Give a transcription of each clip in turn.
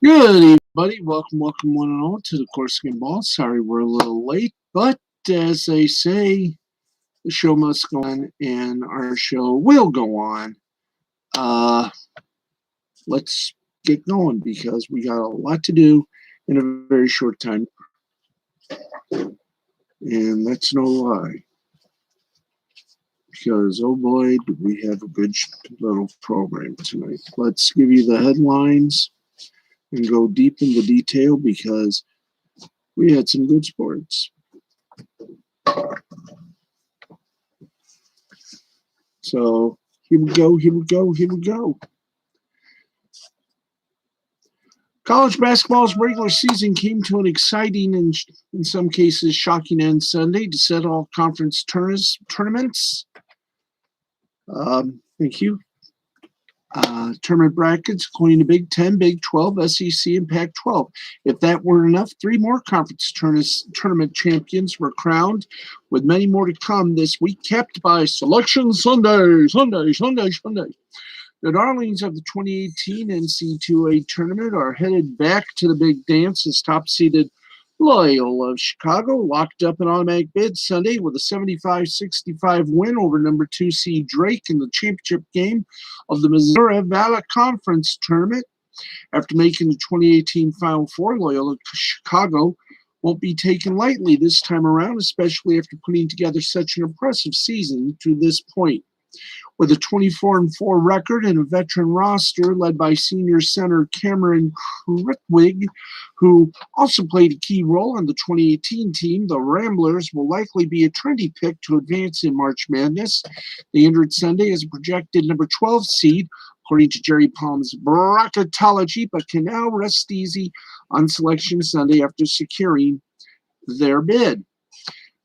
Good evening, buddy. Welcome one and all to the Corsican Ball. Sorry we're a little late, but as they say, the show must go on, and our show will go on. Uh, let's get going because we got a lot to do in a very short time, and that's no lie. Because oh boy, do we have a good little program tonight. Let's give you the headlines and go deep into detail because we had some good sports. So here we go. College basketball's regular season came to an exciting and, in some cases, shocking end Sunday to set all conference tournaments. Thank you. Tournament brackets, according to Big 10, Big 12, SEC, and Pac 12. If that weren't enough, three more conference tournament champions were crowned, with many more to come this week, capped by Selection Sunday. The darlings of the 2018 NC2A tournament are headed back to the big dance as top-seeded Loyola of Chicago locked up an automatic bid Sunday with a 75-65 win over number 2 seed Drake in the championship game of the Missouri Valley Conference tournament. After making the 2018 Final Four, Loyola Chicago won't be taken lightly this time around, especially after putting together such an impressive season to this point. With a 24-4 record and a veteran roster led by senior center Cameron Kritwig, who also played a key role on the 2018 team, the Ramblers will likely be a trendy pick to advance in March Madness. They entered Sunday as a projected number 12 seed, according to Jerry Palm's bracketology, but can now rest easy on Selection Sunday after securing their bid.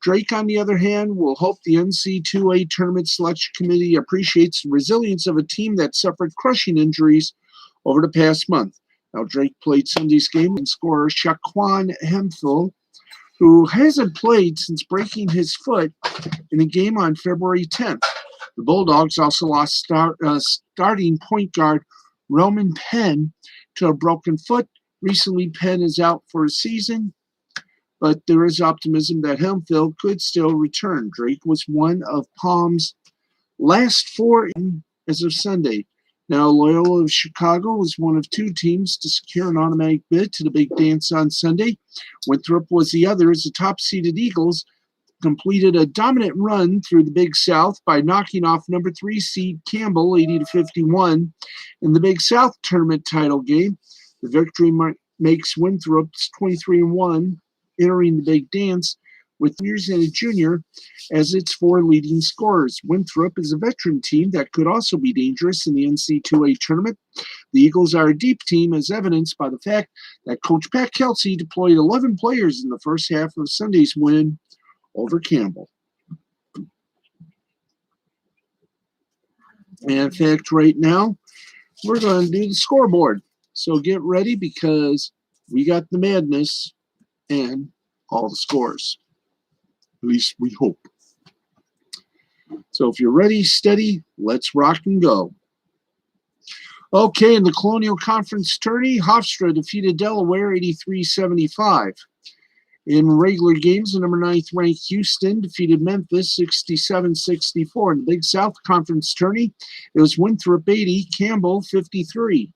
Drake, on the other hand, will hope the NC2A Tournament Selection Committee appreciates the resilience of a team that suffered crushing injuries over the past month. Now, Drake played Sunday's game and scorer Shaquan Hemphill, who hasn't played since breaking his foot in a game on February 10th. The Bulldogs also lost starting point guard Roman Penn to a broken foot. Recently, Penn is out for a season, but there is optimism that Hemphill could still return. Drake was one of Palm's last four as of Sunday. Now, Loyola of Chicago was one of two teams to secure an automatic bid to the big dance on Sunday. Winthrop was the other as the top-seeded Eagles completed a dominant run through the Big South by knocking off number 3 seed Campbell 80-51 in the Big South tournament title game. The victory makes Winthrop's 23-1 entering the big dance with seniors and a junior as its 4 leading scorers. Winthrop is a veteran team that could also be dangerous in the NC2A tournament. The Eagles are a deep team, as evidenced by the fact that Coach Pat Kelsey deployed 11 players in the first half of Sunday's win over Campbell. And in fact, right now, we're going to do the scoreboard. So get ready because we got the madness and all the scores. At least we hope. So if you're ready, steady, let's rock and go. Okay, in the Colonial Conference tourney, Hofstra defeated Delaware 83-75. In regular games, the number 9th ranked Houston defeated Memphis 67-64. In the Big South Conference tourney, it was Winthrop 80, Campbell 53.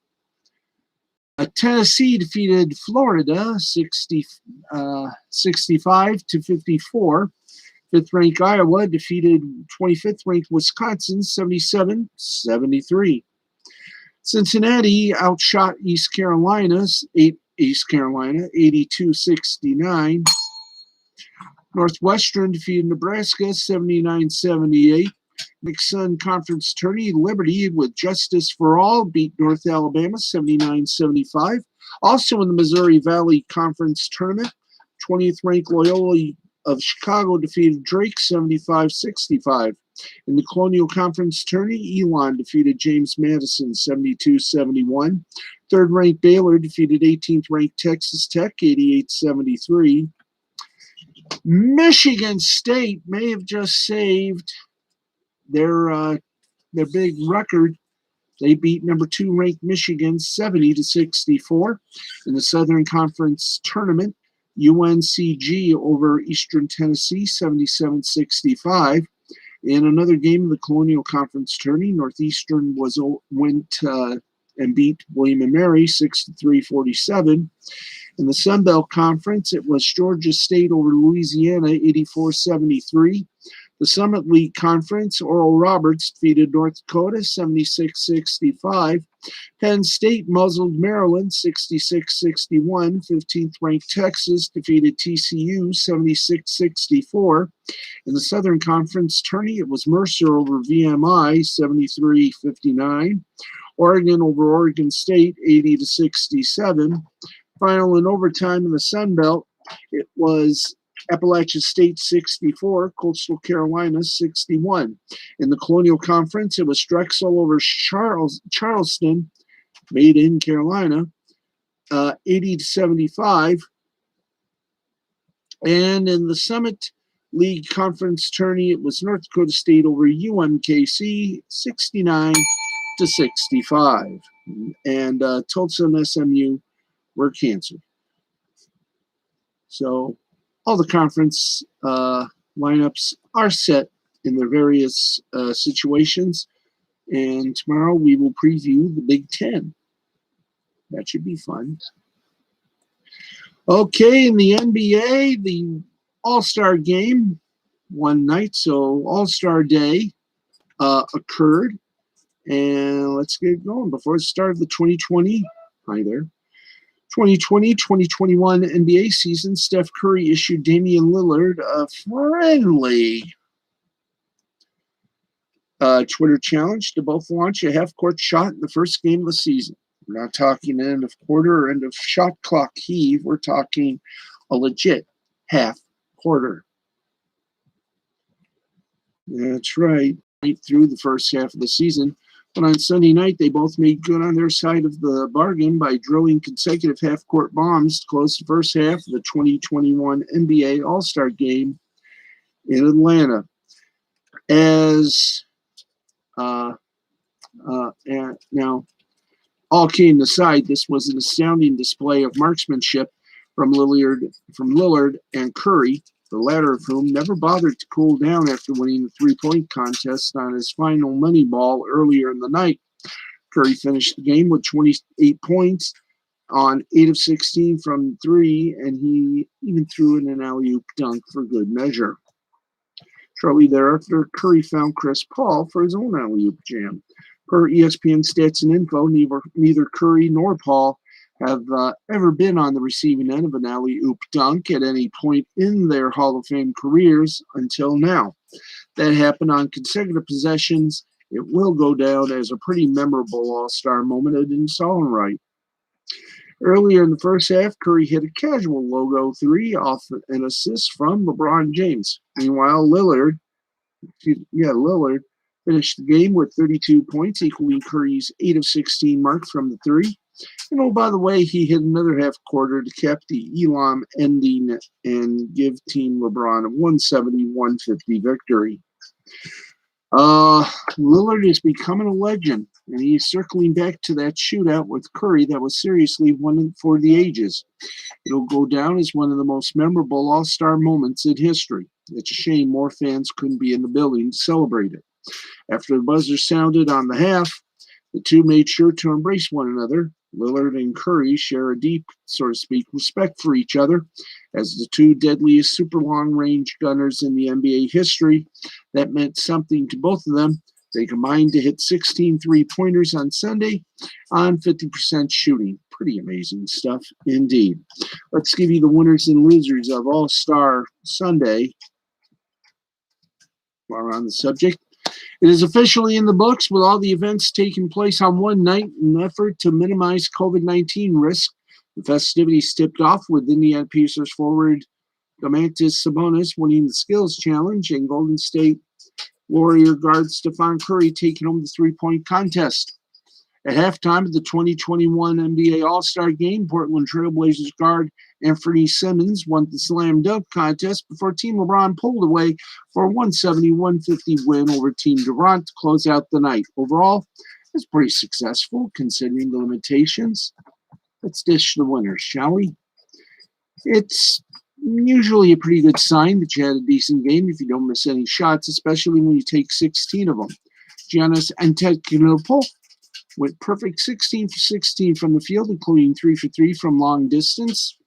Tennessee defeated Florida 65-54. 5th-ranked Iowa defeated 25th-ranked Wisconsin 77-73. Cincinnati outshot East Carolina 82-69. Northwestern defeated Nebraska 79-78. Next Sun Conference tourney, Liberty with Justice for All beat North Alabama 79-75. Also in the Missouri Valley Conference tournament, 20th ranked Loyola of Chicago defeated Drake 75-65. In the Colonial Conference tourney, Elon defeated James Madison 72-71. 3rd ranked Baylor defeated 18th ranked Texas Tech 88-73. Michigan State may have just saved their big record They beat number 2 ranked Michigan 70-64 in the Southern Conference tournament. UNCG over Eastern Tennessee 77-65. In another game of the Colonial Conference tourney, Northeastern went and beat William & Mary 63-47. In the Sun Belt Conference, it was Georgia State over Louisiana 84-73. The Summit League Conference, Oral Roberts defeated North Dakota 76-65. Penn State muzzled Maryland 66-61. 15th-ranked Texas defeated TCU 76-64. In the Southern Conference tourney, it was Mercer over VMI 73-59. Oregon over Oregon State 80-67. Final in overtime in the Sun Belt, it was Appalachia State 64, Coastal Carolina 61. In the Colonial Conference, it was Drexel over Charleston, made in Carolina, 80-75. And in the Summit League Conference tourney, it was North Dakota State over UMKC 69-65. And Tulsa and SMU were canceled. So all the conference lineups are set in their various situations. And tomorrow we will preview the Big Ten. That should be fun. Okay, in the NBA, the All-Star game one night, so All-Star Day occurred. And let's get going. Before the start of the 2020, hi there, 2020-2021 NBA season, Steph Curry issued Damian Lillard a friendly Twitter challenge to both launch a half-court shot in the first game of the season. We're not talking end of quarter or end of shot clock heave. We're talking a legit half-quarter. That's right. Right through the first half of the season. But on Sunday night, they both made good on their side of the bargain by drilling consecutive half-court bombs to close the first half of the 2021 NBA All-Star Game in Atlanta. As now, all kidding aside, this was an astounding display of marksmanship from Lillard and Curry, the latter of whom never bothered to cool down after winning the three-point contest on his final money ball earlier in the night. Curry finished the game with 28 points on 8 of 16 from 3, and he even threw in an alley-oop dunk for good measure. Shortly thereafter, Curry found Chris Paul for his own alley-oop jam. Per ESPN Stats and Info, neither Curry nor Paul have ever been on the receiving end of an alley-oop dunk at any point in their Hall of Fame careers until now. That happened on consecutive possessions. It will go down as a pretty memorable All-Star moment in its own right. Earlier in the first half, Curry hit a casual logo three off an assist from LeBron James. Meanwhile, Lillard finished the game with 32 points, equaling Curry's 8 of 16 mark from the three. And oh, by the way, he hit another half quarter to cap the Elam ending and give Team LeBron a 170-150 victory. Lillard is becoming a legend, and he's circling back to that shootout with Curry that was seriously one for the ages. It'll go down as one of the most memorable All-Star moments in history. It's a shame more fans couldn't be in the building to celebrate it. After the buzzer sounded on the half, the two made sure to embrace one another. Lillard and Curry share a deep, so to speak, respect for each other. As the two deadliest super long-range gunners in the NBA history, that meant something to both of them. They combined to hit 16 three-pointers on Sunday on 50% shooting. Pretty amazing stuff indeed. Let's give you the winners and losers of All-Star Sunday while we're on the subject. It is officially in the books, with all the events taking place on one night in an effort to minimize COVID-19 risk. The festivities tipped off with Indiana Pacers forward Domantas Sabonis winning the skills challenge and Golden State Warrior guard Stephen Curry taking home the three-point contest. At halftime of the 2021 NBA All-Star Game, Portland Trail Blazers guard Anthony Simmons won the slam dunk contest before Team LeBron pulled away for a 170-150 win over Team Durant to close out the night. Overall, a That's pretty successful considering the limitations. Let's dish the winners, shall we? It's usually a pretty good sign that you had a decent game if you don't miss any shots, especially when you take 16 of them. Giannis Antetokounmpo went perfect 16 for 16 from the field, including 3 for 3 from long distance,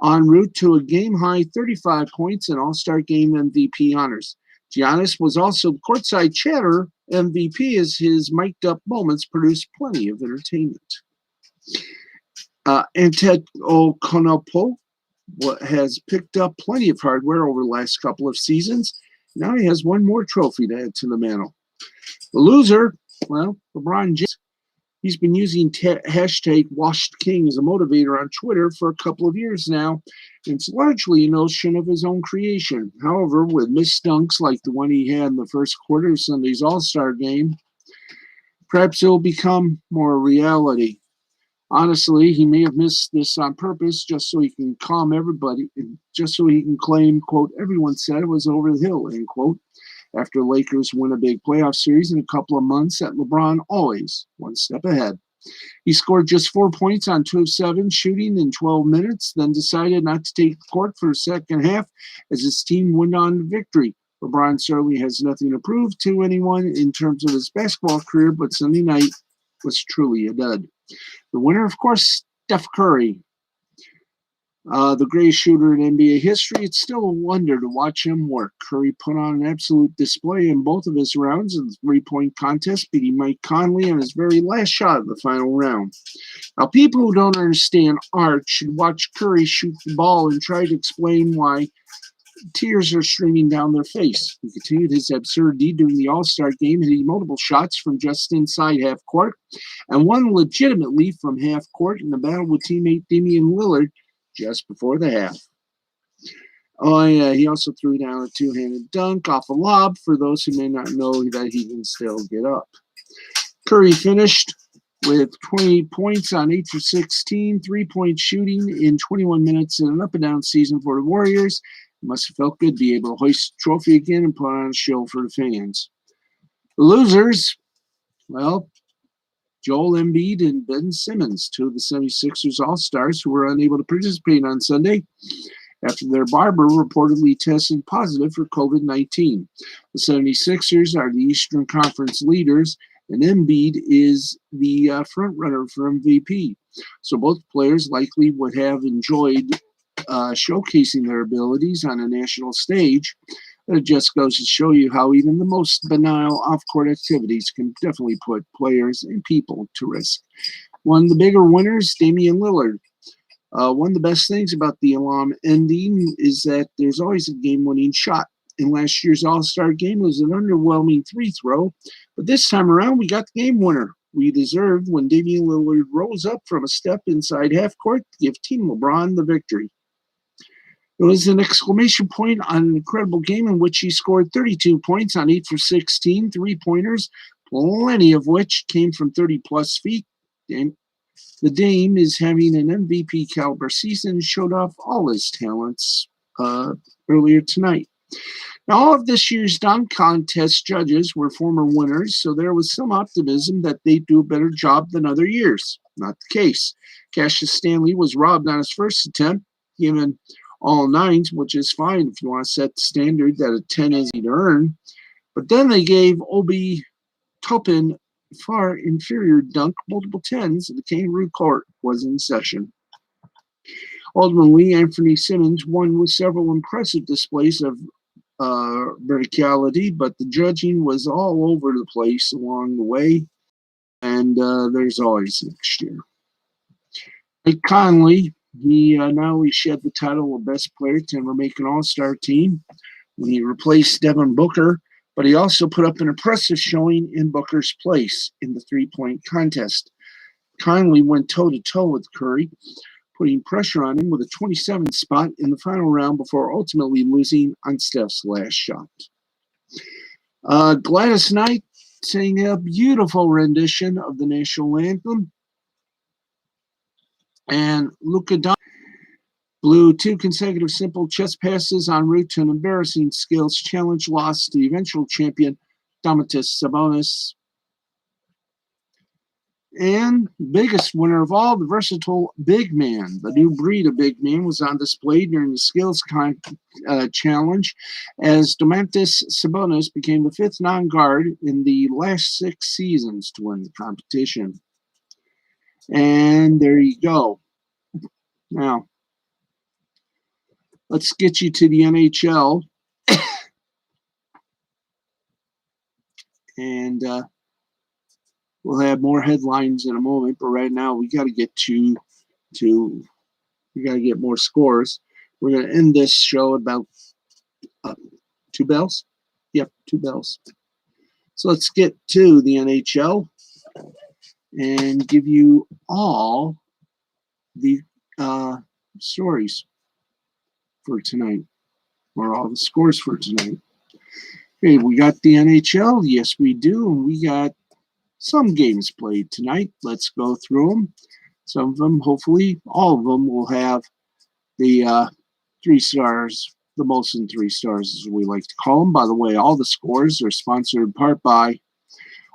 en route to a game-high 35 points and All-Star Game MVP honors. Giannis was also the courtside chatter MVP as his mic'd-up moments produced plenty of entertainment. Antetokounmpo has picked up plenty of hardware over the last couple of seasons. Now he has one more trophy to add to the mantle. The loser, well, LeBron James. He's been using hashtag #WashedKing as a motivator on Twitter for a couple of years now. And it's largely a notion of his own creation. However, with missed dunks like the one he had in the first quarter of Sunday's All-Star Game, perhaps it will become more a reality. Honestly, he may have missed this on purpose just so he can calm everybody, just so he can claim, quote, everyone said it was over the hill, end quote, after the Lakers win a big playoff series in a couple of months at LeBron always one step ahead. He scored just 4 points on 2 of 7 shooting in 12 minutes, then decided not to take the court for the second half as his team went on to victory. LeBron certainly has nothing to prove to anyone in terms of his basketball career, but Sunday night was truly a dud. The winner, of course, Steph Curry. The greatest shooter in NBA history. It's still a wonder to watch him work. Curry put on an absolute display in both of his rounds in the three-point contest, beating Mike Conley on his very last shot of the final round. Now, people who don't understand art should watch Curry shoot the ball and try to explain why tears are streaming down their face. He continued his absurdity during the All-Star Game, hitting multiple shots from just inside half court, and one legitimately from half court in the battle with teammate Damian Lillard just before the half. Oh, yeah, he also threw down a two-handed dunk off a lob for those who may not know that he can still get up. Curry finished with 20 points on 8 for 16, three-point shooting in 21 minutes in an up-and-down season for the Warriors. It must have felt good to be able to hoist the trophy again and put on a show for the fans. The losers, well, Joel Embiid and Ben Simmons, two of the 76ers All-Stars who were unable to participate on Sunday after their barber reportedly tested positive for COVID-19. The 76ers are the Eastern Conference leaders, and Embiid is the front-runner for MVP. So both players likely would have enjoyed showcasing their abilities on a national stage. It just goes to show you how even the most banal off-court activities can definitely put players and people to risk. One of the bigger winners, Damian Lillard. One of the best things about the alum ending is that there's always a game-winning shot. In last year's All-Star Game, it was an underwhelming free throw, but this time around, we got the game winner. We deserved when Damian Lillard rose up from a step inside half court to give Team LeBron the victory. It was an exclamation point on an incredible game in which he scored 32 points on 8 for 16 three-pointers, plenty of which came from 30-plus feet. The Dame is having an MVP caliber season and showed off all his talents earlier tonight. Now, all of this year's dunk contest judges were former winners, so there was some optimism that they'd do a better job than other years. Not the case. Cassius Stanley was robbed on his first attempt, given all nines, which is fine if you want to set the standard that a 10 is easy to earn. But then they gave Obi Toppin far inferior dunk multiple 10s, and the kangaroo court was in session. Ultimately, Anthony Simmons won with several impressive displays of verticality, but the judging was all over the place along the way, and there's always next year. Mike Conley, he not only shed the title of best player to ever make an all-star team when he replaced Devin Booker, but he also put up an impressive showing in Booker's place in the three-point contest. Conley went toe-to-toe with Curry, putting pressure on him with a 27th spot in the final round before ultimately losing on Steph's last shot. Gladys Knight sang a beautiful rendition of the national anthem, and Luka Doncic blew 2 consecutive simple chest passes en route to an embarrassing skills challenge loss to the eventual champion Domantas Sabonis. And biggest winner of all, the versatile big man. The new breed of big man was on display during the challenge as Domantas Sabonis became the fifth non-guard in the last 6 seasons to win the competition. And there you go. Now, let's get you to the NHL. And we'll have more headlines in a moment, but right now we got to get we got to get more scores. We're going to end this show at about 2 bells. Yep, 2 bells. So let's get to the NHL and give you all the stories for tonight, or all the scores for tonight. Okay, we got the NHL. Yes, we do. And we got some games played tonight. Let's go through them. Some of them, hopefully, all of them will have the 3 stars, the most in 3 stars, as we like to call them. By the way, all the scores are sponsored in part by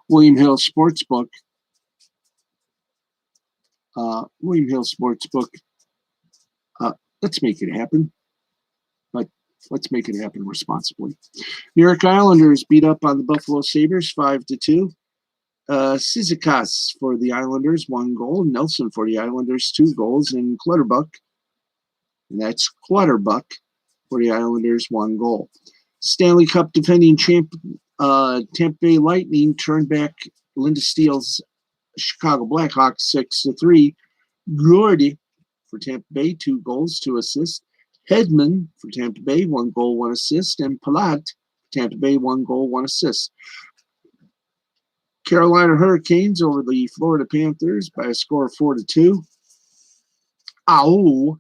William Hill Sportsbook. William Hill Sportsbook. Let's make it happen. But let's make it happen responsibly. New York Islanders beat up on the Buffalo Sabres 5-2. Cizikas for the Islanders, 1 goal. Nelson for the Islanders, 2 goals. And Clutterbuck, and that's Clutterbuck for the Islanders, 1 goal. Stanley Cup defending champ Tampa Bay Lightning turned back Linda Steele's Chicago Blackhawks 6-3. Gordy for Tampa Bay, 2 goals, 2 assists. Hedman for Tampa Bay, 1 goal, 1 assist. And Palat for Tampa Bay, 1 goal, 1 assist. Carolina Hurricanes over the Florida Panthers by a score of 4-2. Ow!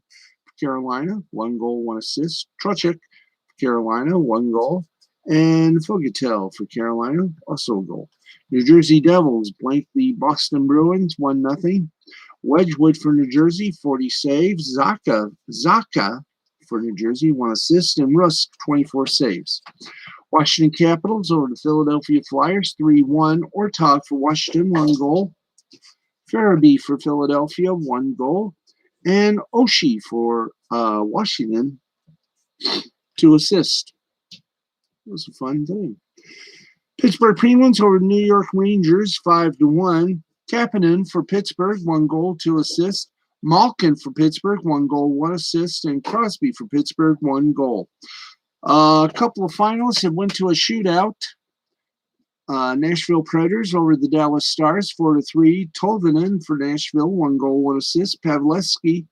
Carolina, 1 goal, 1 assist. Trocheck for Carolina, 1 goal. And Fogatel for Carolina, also a goal. New Jersey Devils blanked the Boston Bruins 1-0. Wedgwood for New Jersey, 40 saves. Zaka for New Jersey, 1 assist. And Rusk, 24 saves. Washington Capitals over the Philadelphia Flyers, 3-1. Ortog for Washington, 1 goal. Farabee for Philadelphia, 1 goal. And Oshie for Washington, 2 assists. It was a fun thing. Pittsburgh Penguins over the New York Rangers, 5-1. Kapanen for Pittsburgh, 1 goal, 2 assists. Malkin for Pittsburgh, 1 goal, 1 assist. And Crosby for Pittsburgh, 1 goal. A couple of finalists that went to a shootout. Nashville Predators over the Dallas Stars, 4-3. Tolvanen for Nashville, 1 goal, 1 assist. Pavlevsky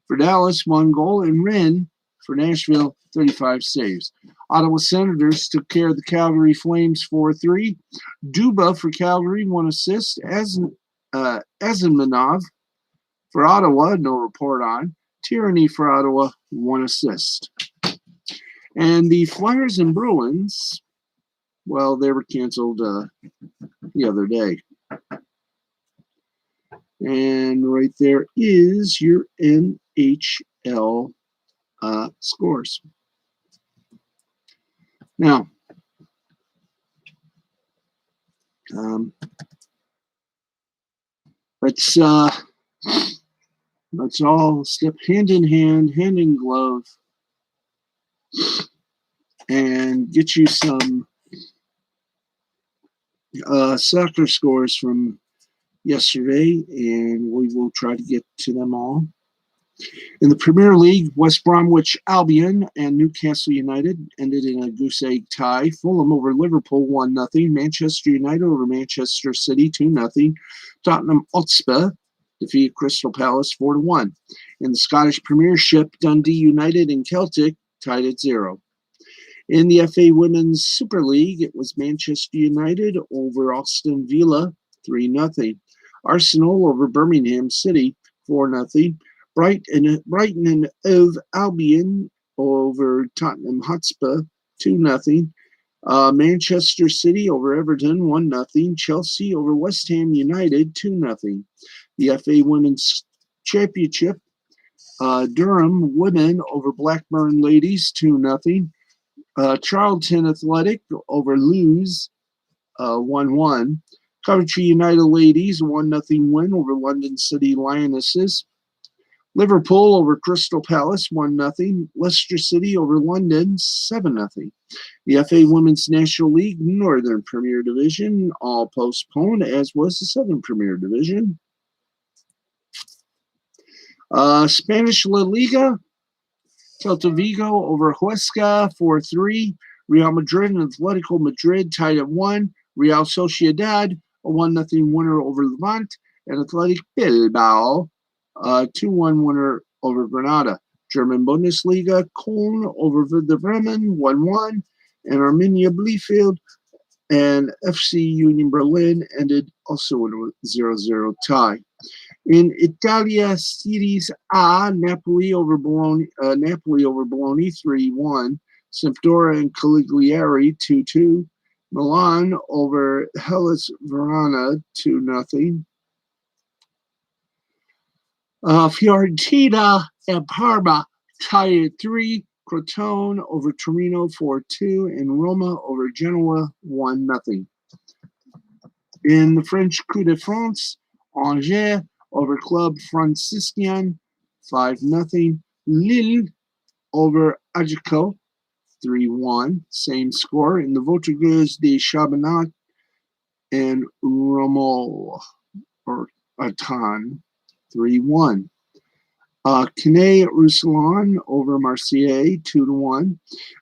for Dallas, 1 goal. And Wren for Nashville, 35 saves. Ottawa Senators took care of the Calgary Flames 4-3. Duba for Calgary, 1 assist. Azimanov for Ottawa, no report on. Tierney for Ottawa, 1 assist. And the Flyers and Bruins, well, they were canceled the other day. And right there is your NHL scores. Now, let's all step hand in hand, hand in glove, and get you some soccer scores from yesterday, and we will try to get to them all. In the Premier League, West Bromwich Albion and Newcastle United ended in a goose egg tie. Fulham over Liverpool 1-0. Manchester United over Manchester City 2-0. Tottenham Hotspur defeated Crystal Palace 4-1. In the Scottish Premiership, Dundee United and Celtic tied at 0. In the FA Women's Super League, it was Manchester United over Aston Villa 3-0. Arsenal over Birmingham City 4-0. Brighton and Hove Albion over Tottenham Hotspur 2-0. Manchester City over Everton 1-0. Chelsea over West Ham United 2-0. The FA Women's Championship, Durham Women over Blackburn Ladies 2-0. Charlton Athletic over Lewes 1-1. Coventry United Ladies, 1-0 win over London City Lionesses. Liverpool over Crystal Palace, 1-0. Leicester City over London, 7-0. The FA Women's National League Northern Premier Division, all postponed, as was the Southern Premier Division. Spanish La Liga, Celta Vigo over Huesca, 4-3. Real Madrid and Atletico Madrid tied at 1. Real Sociedad, a 1-0 winner over Levante. And Athletic Bilbao, a 2-1 winner over Granada. German Bundesliga, Köln over Werder Bremen, 1-1. And Arminia Bielefeld and FC Union Berlin ended also in a 0-0 tie. In Italia Serie A, Napoli over Bologna, 3-1. Sampdoria and Cagliari, 2-2. Milan over Hellas Verona, 2-0. Fiorentina and Parma tied at 3. Crotone over Torino, 4-2. And Roma over Genoa, 1-0. In the French Coupe de France, Angers over Club Franciscain, 5-0. Lille over Ajaccio, 3-1. Same score. In the Vaudreuil de Chabanat and Romo or Atan, 3-1. Canet Roussillon over Marseille, 2-1.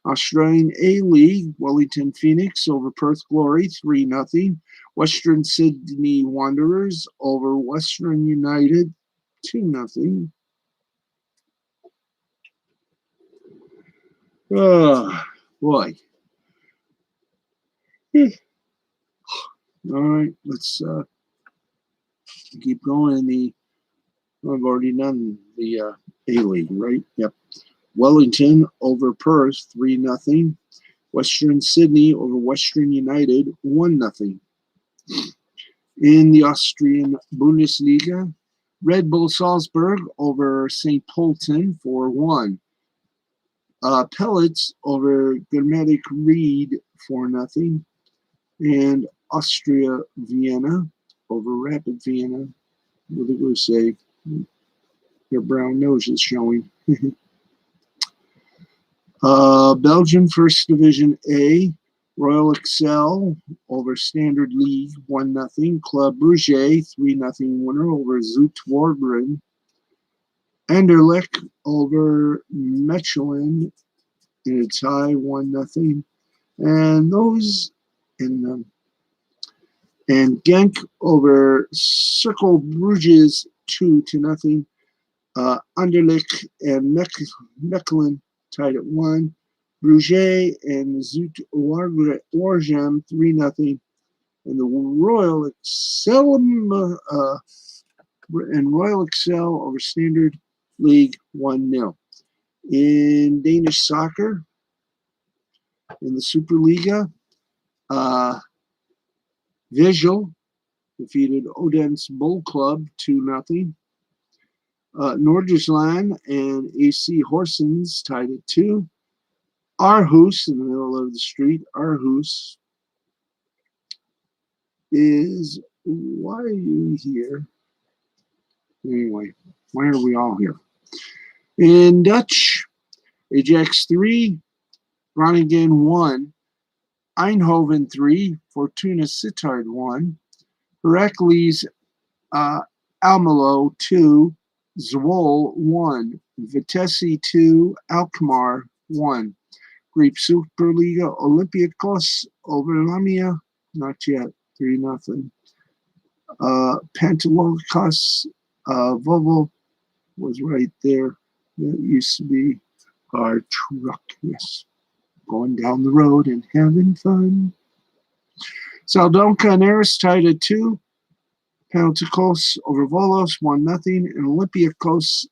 Australian A-League, Wellington Phoenix over Perth Glory, 3-0. Western Sydney Wanderers over Western United, 2-0. Oh, boy. All right, let's keep going. I've already done the A-League, right? Yep. Wellington over Perth, 3-0. Western Sydney over Western United, 1-0. In the Austrian Bundesliga, Red Bull Salzburg over St. Pölten, 4-1. Pellets over Germatic Reed, 4-0. And Austria Vienna over Rapid Vienna with a goal save. Their brown nose is showing. Belgian First Division A, Royal Excel over Standard League, 1-0. Club Brugge, 3-0 winner over Zoet Waregem. Anderlecht over Mechelen in a tie, 1-0. And those in and Genk over Circle Bruges, 2-0. Anderlecht and Mechelen tied at 1. Bruges and Zoet Waregem, 3-0. And the Royal Excel over Standard League, 1-0. In Danish soccer, in the Superliga, Visual defeated Odense Bull Club, 2-0. Nordjylland and AC Horsens tied at 2. Aarhus, in the middle of the street, Aarhus is, why are you here? Anyway, why are we all here? In Dutch, Ajax 3, Groningen 1, Eindhoven 3, Fortuna Sittard 1, Heracles Almelo 2, Zwolle 1, Vitesse 2, Alkmaar 1. Greek Superliga, Olympiacos over Lamia, not yet, 3-0. Pantologos Vovo was right there. That used to be our truck, yes. Going down the road and having fun. Saldonca and Aris tied at 2. Panathinaikos over Volos, 1-0. And Olympiacos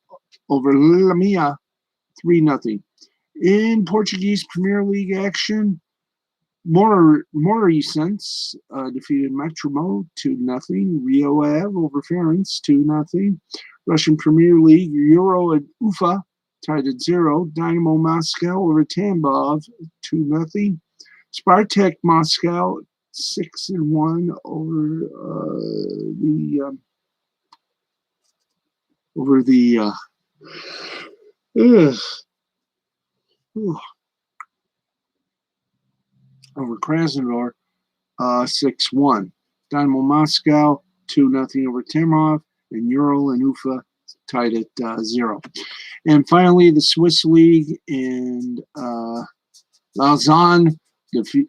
over Lamia, 3-0. In Portuguese Premier League action, Moreirense defeated Metromo, 2-0. Rio Ave over Ferenc, 2-0. Russian Premier League, Euro and Ufa tied at 0. Dynamo Moscow over Tambov, 2-0. Spartak Moscow 6-1 over the over Krasnodar, 6-1. Dynamo Moscow 2-0 over Tamarov, and Ural and Ufa tied at 0. And finally, the Swiss League and Lausanne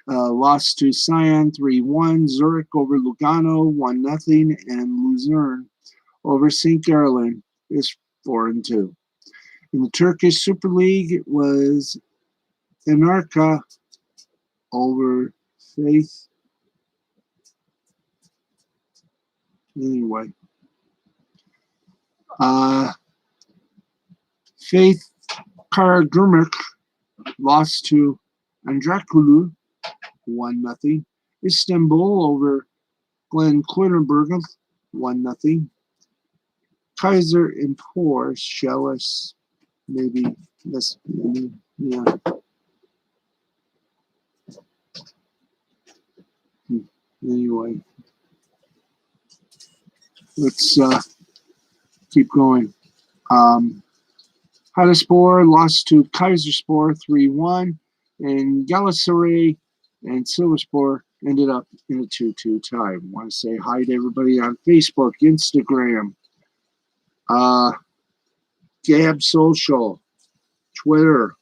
lost to Sion 3-1. Zurich over Lugano 1-0, and Luzern over St. Gallen is 4-2. In the Turkish Super League, it was Enarka over Faith. Anyway, Faith Karagümrük lost to Andrakulu 1-0. Istanbul over Glen Quinterberg 1-0. Kaiser and Poor Shellis, maybe that's yeah. Anyway, let's keep going. Hadaspor lost to Kaiserspor 3-1, and Galatasaray and Silverspor ended up in a 2-2 tie. I want to say hi to everybody on Facebook, Instagram, Gab Social, Twitter,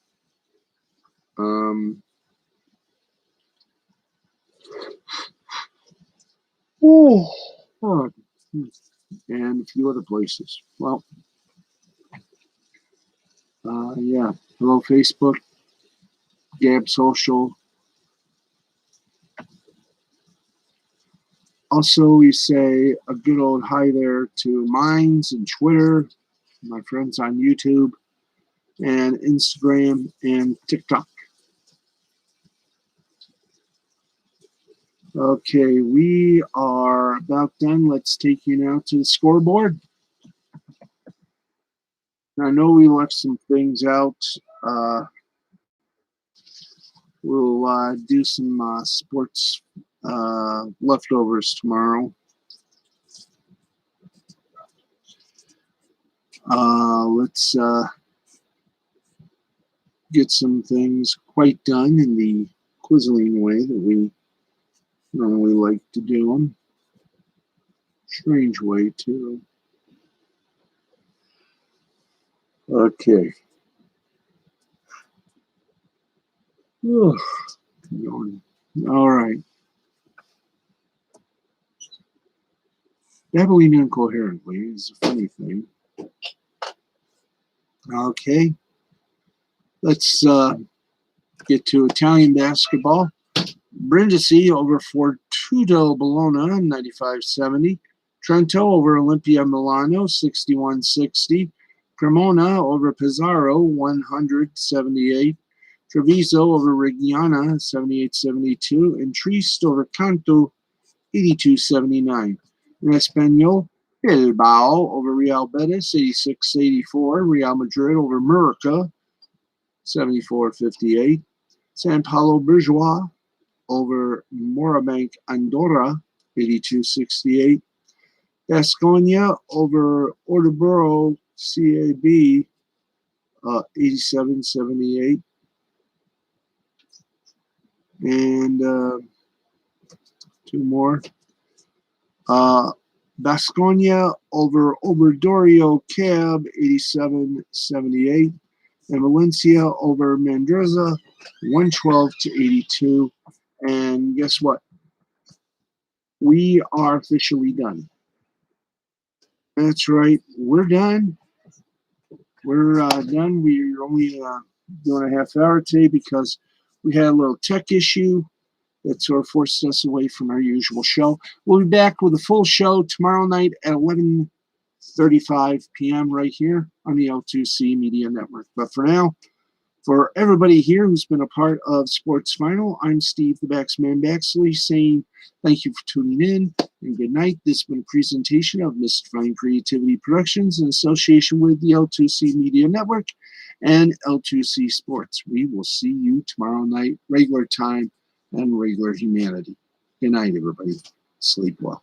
and a few other places. Well, yeah. Hello, Facebook, Gab Social. Also, we say a good old hi there to Minds and Twitter, my friends on YouTube and Instagram and TikTok. Okay, we are about done. Let's take you now to the scoreboard. I know we left some things out. We'll do some sports leftovers tomorrow. Let's get some things quite done in the Quizling way that we normally like to do them. Strange way, too. Okay. Ugh. All right. Babbling incoherently is a funny thing. Okay. Let's get to Italian basketball. Brindisi over Fortitudo Bologna, 95-70. Trento over Olimpia Milano, 61-60. Cremona over Pesaro, 178. Treviso over Reggiana, 78-72. And Trieste over Canto, 82-79. In Espanol, Bilbao over Real Betis, 86-84. Real Madrid over Murcia, 74-58. San Paulo Bourgeois over Morabank Andorra, 82-68. Baskonia over Orduburo CAB, 87-78. And two more. Baskonia over Oberdorio Cab, 87-78. And Valencia over Manresa, 112-82. And guess what? We are officially done. That's right. We're done. We're done. We're only doing a half hour today because we had a little tech issue that sort of forced us away from our usual show. We'll be back with a full show tomorrow night at 11:35 p.m. right here on the L2C Media Network. But for now, for everybody here who's been a part of Sports Final, I'm Steve the Baxman Baxley saying thank you for tuning in and good night. This has been a presentation of Mystifying Creativity Productions in association with the L2C Media Network and L2C Sports. We will see you tomorrow night, regular time and regular humanity. Good night, everybody. Sleep well.